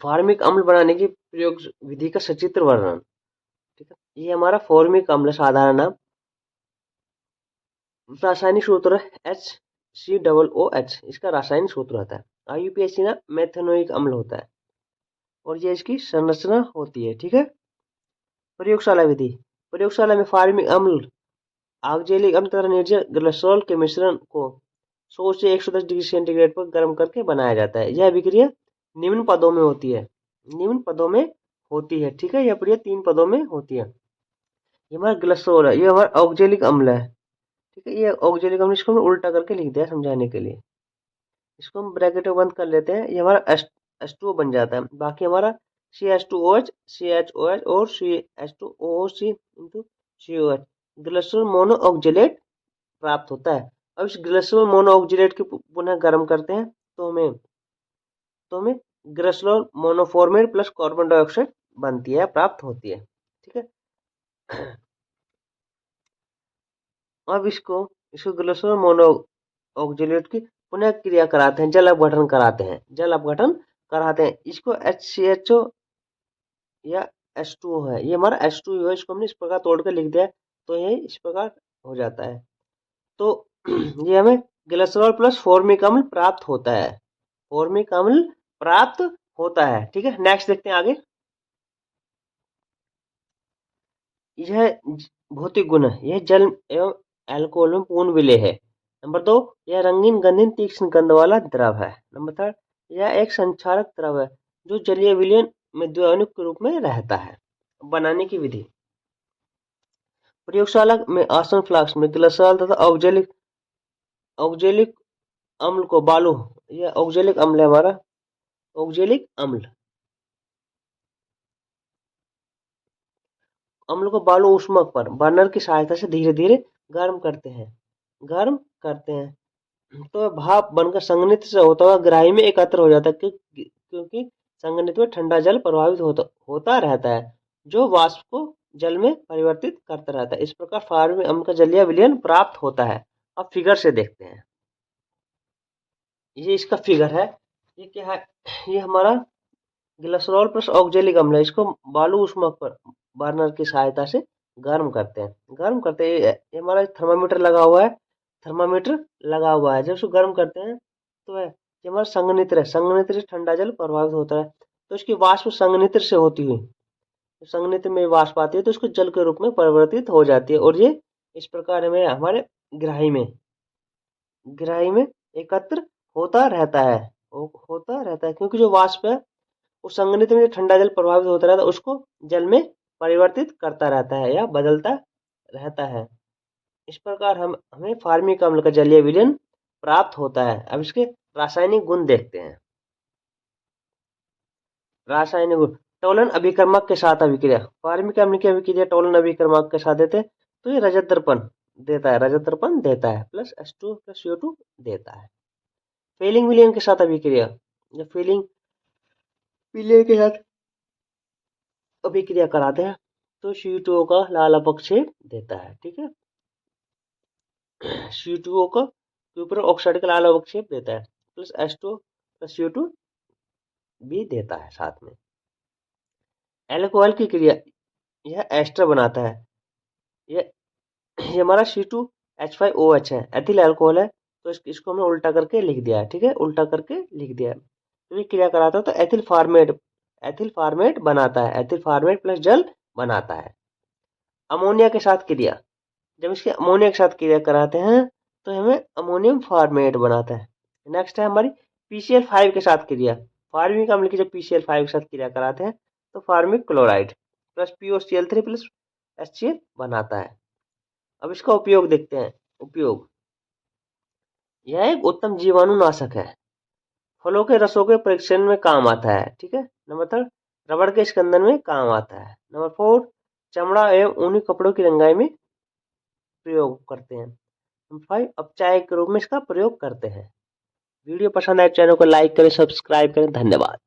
Formic अम्ल बनाने की प्रयोग विधि का सचित्र वर्णन। ठीक है, ये हमारा फॉर्मिक अम्ल साधारण नाम। रासायनिक सूत्र HCOOH, इसका रासायनिक सूत्र होता है। IUPAC ना मेथनोइक अम्ल होता है और ये इसकी संरचना होती है। ठीक है, प्रयोगशाला विधि। प्रयोगशाला में फॉर्मिक अम्ल, ऑक्जेलिक अम्ल तथा निर्जल ग्लिसरॉल के मिश्रण को 100 से 110 डिग्री सेंटीग्रेड पर गर्म करके बनाया जाता है। यह अभिक्रिया निम्न पदों में होती है। निम्न पदों में होती है। ठीक है, यह प्रक्रिया 3 पदों में होती है। ये हमारा ग्लिसरॉल है, ये हमारा ऑक्जेलिक अम्ल है। ठीक है, ये ऑक्जेलिक अम्ल, इसको हमने उल्टा करके लिख दिया समझाने के लिए। इसको हम ब्रैकेट में बंद कर लेते हैं, ये हमारा H2O बन जाता है। बाकी हमारा CH2OH, CHOH और CH2OC into COH glycerol mono oxalate प्राप्त होता है। अब इस ग्लिसरॉल मोनो ऑक्जेलेट को पुनः गर्म करते हैं तो हमें ग्लिसरॉल मोनोफॉर्मेट प्लस कार्बन डाइऑक्साइड बनती है, प्राप्त होती है। ठीक है, अब इसको इसको ग्लिसरॉल मोनो ऑक्जेलेट की पुनः क्रिया कराते हैं, जल अपघटन कराते हैं, जल अपघटन कराते हैं। इसको HCHO या H2O है, ये हमारा H2O है। इसको हमने इस प्रकार तोड़ कर लिख दिया तो ये इस प्रकार हो जाता है। तो ये हमें ग्लिसरॉल प्लस फॉर्मिक अम्ल प्राप्त होता है। फॉर्मिक अम्ल प्राप्त होता है। ठीक है, नेक्स्ट देखते हैं आगे। यह भौतिक गुण है, यह जल एवं अल्कोहल में पूर्ण विलेय है। नंबर 2, यह रंगीन गंधीन तीक्ष्ण गंध वाला द्रव है। नंबर 3, यह एक संक्षारक द्रव है जो जलीय विलयन में द्विआयनिक के रूप में रहता है। बनाने की विधि। प्रयोगशाला में आसन फ्लास्क में ग्लिसरॉल तथा ऑक्जेलिक अम्ल को बालू, यह ऑक्जेलिक अम्ल है हमारा, ऑक्जेलिक अम्ल अम्ल को बालू ऊष्मक पर बर्नर की सहायता से धीरे धीरे गर्म करते हैं। गर्म करते हैं तो भाप बनकर संघनित्र से होता हुआ ग्राही में एकत्र हो जाता है, क्योंकि संघनित्र में ठंडा जल प्रभावित होता रहता है जो वाष्प को जल में परिवर्तित करता रहता है। इस प्रकार फॉर्मिक अम्ल का जलीय विलयन प्राप्त होता है। अब फिगर से देखते हैं, ये इसका फिगर है। ये क्या है, ये हमारा ग्लिसरॉल प्लस ऑक्जेलिक अम्ल है। इसको बालू ऊष्मक पर बर्नर की सहायता से गर्म करते हैं। गर्म करते हैं, ये हमारा थर्मामीटर लगा हुआ है, थर्मामीटर लगा हुआ है। जब इसको गर्म करते हैं तो ये हमारा संघनित्र है, संघनित्र से ठंडा जल प्रभावित होता है तो इसकी वाष्प संघनित्र से होती हुई, संघनित्र में वाष्प आती है तो इसको जल के रूप में परिवर्तित हो जाती है और ये इस प्रकार हमें हमारे ग्राही में एकत्र होता रहता है, क्योंकि जो वाष्प है वो संघनित्र में ठंडा जल प्रभावित होता रहता है, उसको जल में परिवर्तित करता रहता है या बदलता रहता है। इस प्रकार हमें फॉर्मिक अम्ल का जलीय विलयन प्राप्त होता है। अब इसके रासायनिक गुण देखते हैं। रासायनिक गुण। टोलन अभिकर्मक के साथ अभिक्रिया। फॉर्मिक अम्ल की अभिक्रिया टोलन अभिकर्मक के साथ देते हैं तो ये रजत दर्पण देता है, रजत दर्पण देता है, प्लस H2 प्लस CO2 देता है। फेलिंग विलयन के साथ अभिक्रिया, जब फेलिंग विलयन के साथ अभिक्रिया कराते हैं तो C2O का लाल अपक्षेप देता है। ठीक है, C2O का ऊपर ऑक्साइड का लाल अवक्षेप देता है, प्लस H2O प्लस CO2 भी देता है साथ में। एल्कोहल की क्रिया, यह एस्टर बनाता है। ये हमारा C2H5OH है, एथिल अल्कोहल है तो इसको हमने उल्टा करके लिख दिया है। ठीक है, उल्टा करके लिख दिया है। तो ये क्रिया कराता है तो एथिल फॉर्मेट बनाता है, एथिल फॉर्मेट प्लस जल बनाता है। अमोनिया के साथ क्रिया, जब इसके अमोनिया के साथ क्रिया कराते हैं तो हमें अमोनियम फॉर्मेट बनाता है। नेक्स्ट है हमारी PCl5 के साथ क्रिया। फॉर्मिक अम्ल की जब PCl5 के साथ क्रिया कराते हैं तो formic chloride plus POCl3 plus HCl बनाता है। अब इसका उपयोग देखते हैं। उपयोग, यह एक उत्तम जीवाणुनाशक है, फलों के रसों के परीक्षण में काम आता है। ठीक है, नंबर 3, रबड़ के स्कंदन में काम आता है। नंबर 4, चमड़ा एवं ऊनी कपड़ों की रंगाई में प्रयोग करते हैं। नंबर 5, अपचायक के रूप में इसका प्रयोग करते हैं। वीडियो पसंद आए चैनल को लाइक करें, सब्सक्राइब करें। धन्यवाद।